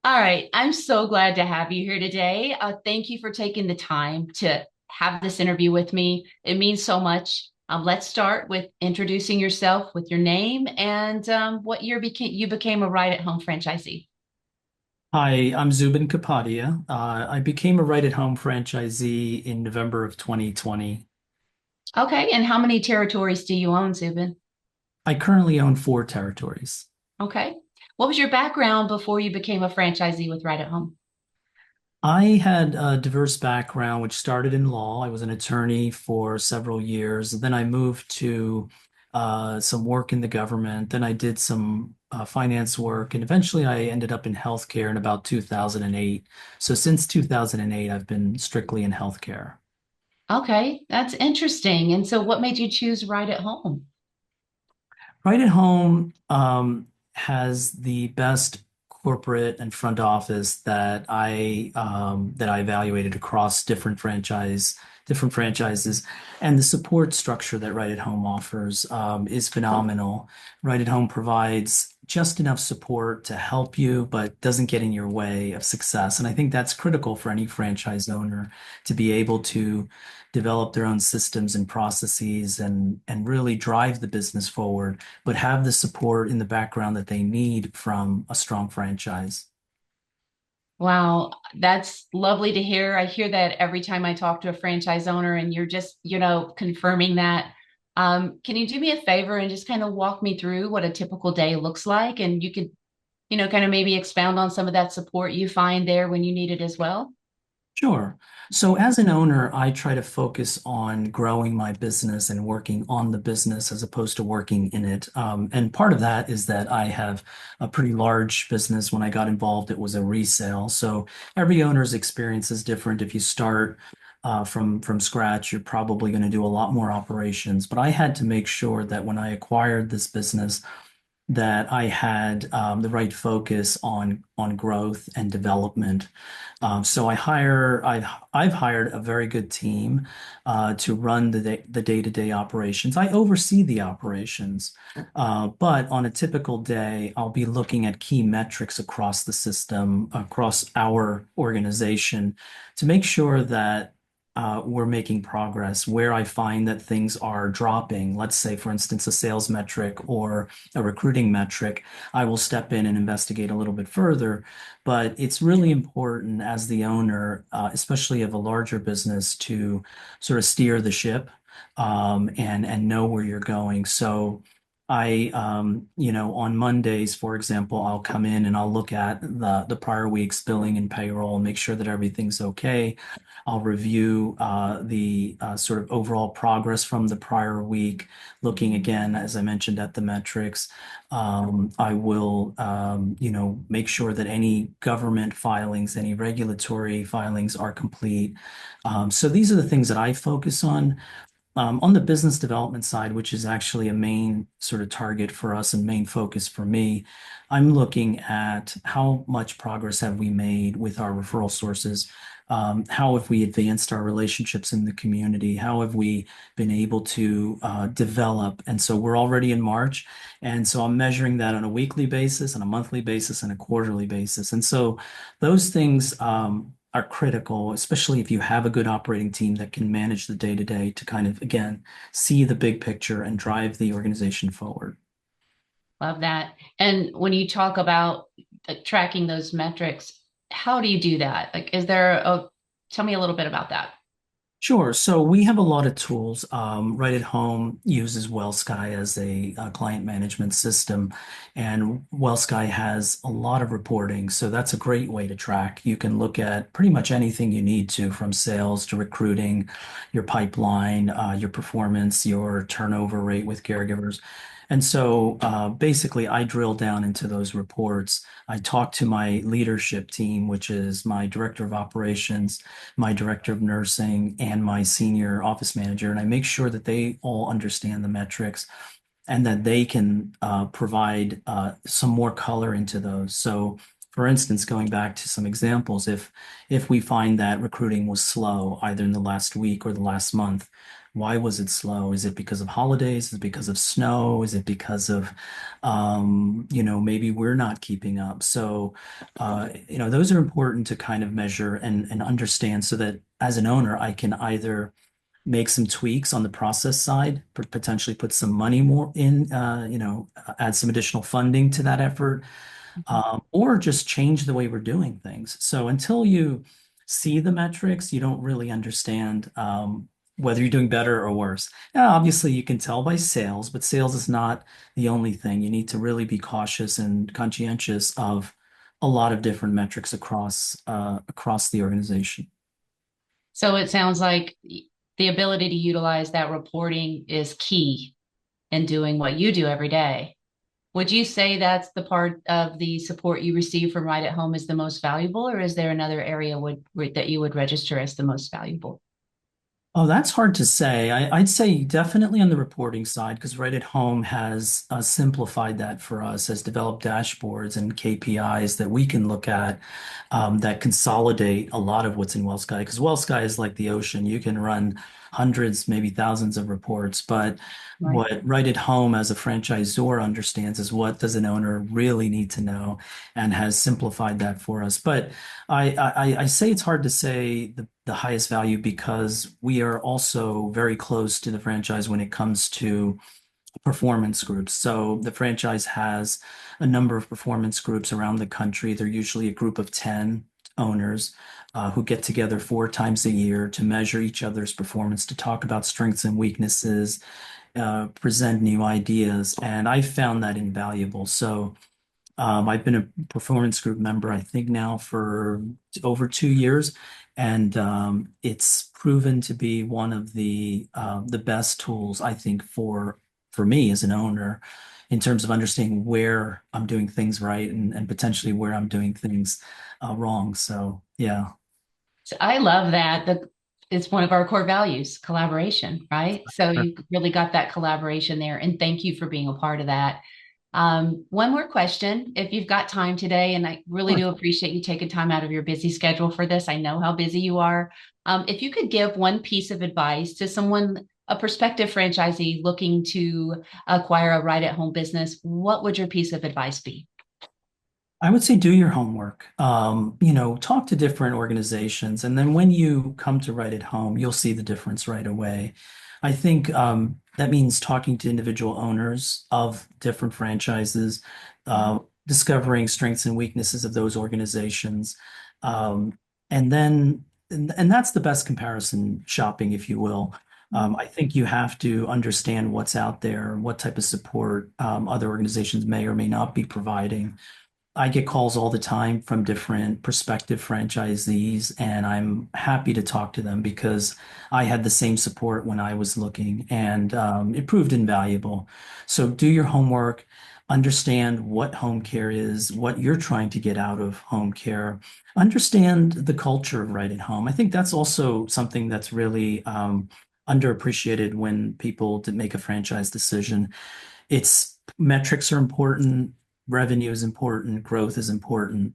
All right. I'm so glad to have you here today. Thank you for taking the time to have this interview with me. It means so much. Let's start with introducing yourself with your name and what year you became a Right at Home franchisee. Hi, I'm Zubin Kapadia. I became a Right at Home franchisee in November of 2020. Okay. And how many territories do you own, Zubin? I currently own four territories. Okay. What was your background before you became a franchisee with Right at Home? I had a diverse background, which started in law. I was an attorney for several years. Then I moved to some work in the government. Then I did some finance work, and eventually I ended up in healthcare in about 2008. So since 2008, I've been strictly in healthcare. Okay, that's interesting. And so what made you choose Right at Home? Right at Home has the best corporate and front office that I evaluated across different franchises, and the support structure that Right at Home offers is phenomenal. Right at Home provides just enough support to help you, but doesn't get in your way of success. And I think that's critical for any franchise owner to be able to develop their own systems and processes and really drive the business forward but have the support in the background that they need from a strong franchise. Wow, that's lovely to hear. I hear that every time I talk to a franchise owner, and you're just, confirming that. Can you do me a favor and just kind of walk me through what a typical day looks like? And you could, kind of maybe expound on some of that support you find there when you need it as well. Sure. So as an owner, I try to focus on growing my business and working on the business as opposed to working in it. And part of that is that I have a pretty large business. When I got involved, it was a resale. So every owner's experience is different. If you start from scratch, you're probably going to do a lot more operations. But I had to make sure that when I acquired this business, that I had the right focus on growth and development. So I've hired a very good team to run the day-to-day operations. I oversee the operations, but on a typical day, I'll be looking at key metrics across the system, across our organization, to make sure that we're making progress. Where I find that things are dropping, let's say, for instance, a sales metric or a recruiting metric, I will step in and investigate a little bit further. But it's really important as the owner, especially of a larger business, to sort of steer the ship and know where you're going. So on Mondays, for example, I'll come in and I'll look at the prior week's billing and payroll and make sure that everything's okay. I'll review the sort of overall progress from the prior week, looking again, as I mentioned, at the metrics. I will, make sure that any government filings, any regulatory filings are complete. So these are the things that I focus on. On the business development side, which is actually a main sort of target for us and main focus for me, I'm looking at how much progress have we made with our referral sources. How have we advanced our relationships in the community? How have we been able to develop? And so we're already in March. And so I'm measuring that on a weekly basis, on a monthly basis, and a quarterly basis. And so those things are critical, especially if you have a good operating team that can manage the day to day to kind of, again, see the big picture and drive the organization forward. Love that. And when you talk about tracking those metrics, how do you do that? Like, tell me a little bit about that. Sure. So we have a lot of tools. Right at Home uses WellSky as a client management system, and WellSky has a lot of reporting. So that's a great way to track. You can look at pretty much anything you need to, from sales to recruiting, your pipeline, your performance, your turnover rate with caregivers. And so basically, I drill down into those reports. I talk to my leadership team, which is my director of operations, my director of nursing, and my senior office manager, and I make sure that they all understand the metrics and that they can provide some more color into those. So For instance, going back to some examples, if we find that recruiting was slow either in the last week or the last month, why was it slow? Is it because of holidays? Is it because of snow? Is it because of, maybe we're not keeping up? So, those are important to kind of measure and understand so that as an owner, I can either make some tweaks on the process side, potentially put some money more in, add some additional funding to that effort, or just change the way we're doing things. So until you see the metrics, you don't really understand whether you're doing better or worse. Now, obviously, you can tell by sales, but sales is not the only thing. You need to really be cautious and conscientious of a lot of different metrics across the organization. So it sounds like the ability to utilize that reporting is key in doing what you do every day. Would you say that's the part of the support you receive from Right at Home is the most valuable, or is there another area that you would register as the most valuable? Oh, that's hard to say. I'd say definitely on the reporting side, because Right at Home has simplified that for us, has developed dashboards and KPIs that we can look at that consolidate a lot of what's in WellSky. Because WellSky is like the ocean. You can run hundreds, maybe thousands of reports. But Right. what Right at Home as a franchisor understands is what does an owner really need to know and has simplified that for us. But I say it's hard to say the highest value because we are also very close to the franchise when it comes to performance groups. So the franchise has a number of performance groups around the country. They're usually a group of 10 owners who get together 4 times a year to measure each other's performance, to talk about strengths and weaknesses, present new ideas. And I found that invaluable. So I've been a performance group member, I think now for over 2 years, and it's proven to be one of the best tools I think for me as an owner in terms of understanding where I'm doing things right and potentially where I'm doing things wrong. So yeah. So I love that. It's one of our core values, collaboration, right? So you really got that collaboration there. And thank you for being a part of that. One more question, if you've got time today, and I really Sure. do appreciate you taking time out of your busy schedule for this. I know how busy you are. If you could give one piece of advice to someone, a prospective franchisee looking to acquire a right at home business, what would your piece of advice be? I would say do your homework. Talk to different organizations, and then when you come to Right at Home, you'll see the difference right away. I think that means talking to individual owners of different franchises, uh, discovering strengths and weaknesses of those organizations, um, and then and that's the best comparison shopping, if you will. I think you have to understand what's out there, what type of support other organizations may or may not be providing. I get calls all the time from different prospective franchisees, and I'm happy to talk to them because I had the same support when I was looking, and it proved invaluable. So do your homework, understand what home care is, what you're trying to get out of home care, understand the culture of Right at Home. I think that's also something that's really underappreciated when people to make a franchise decision. It's metrics are important, revenue is important, growth is important,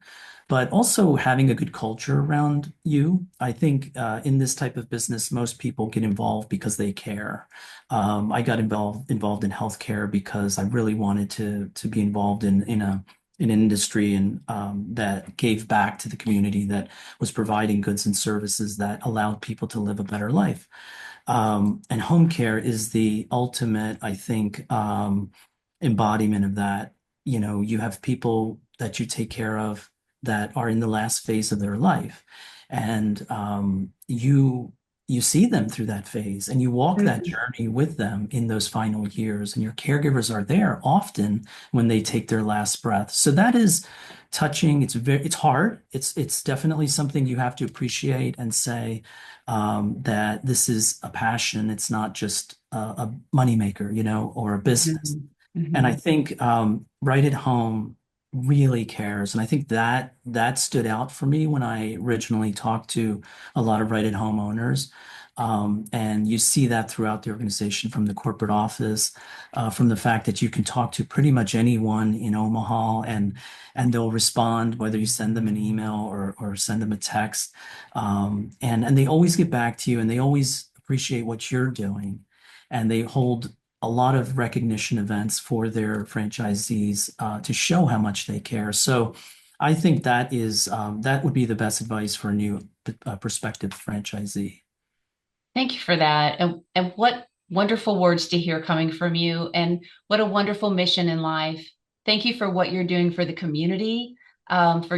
but also having a good culture around you. I think in this type of business, most people get involved because they care. I got involved in healthcare because I really wanted to be involved in an industry and that gave back to the community, that was providing goods and services that allowed people to live a better life. And home care is the ultimate, I think, embodiment of that. You have people that you take care of that are in the last phase of their life, and you see them through that phase, and you walk that Mhm. journey with them in those final years, and your caregivers are there often when they take their last breath. So that is touching. It's hard. It's definitely something you have to appreciate and say that this is a passion. It's not just a moneymaker, or a business. Mhm. And I Mhm. think Right at Home really cares. And I think that stood out for me when I originally talked to a lot of Right at Home owners. And you see that throughout the organization from the corporate office, from the fact that you can talk to pretty much anyone in Omaha and they'll respond, whether you send them an email or send them a text. And they always get back to you and they always appreciate what you're doing. And they hold a lot of recognition events for their franchisees to show how much they care. So I think that would be the best advice for a new prospective franchisee. Thank you for that. And what wonderful words to hear coming from you. And what a wonderful mission in life. Thank you for what you're doing for the community, and for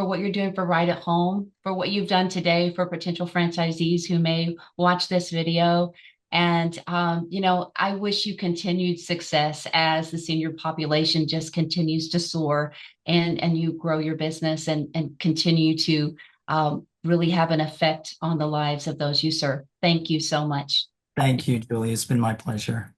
what you're doing for Right at Home, for what you've done today for potential franchisees who may watch this video. And I wish you continued success as the senior population just continues to soar and you grow your business and continue to really have an effect on the lives of those you serve. Thank you so much. Thank you, Julie. It's been my pleasure.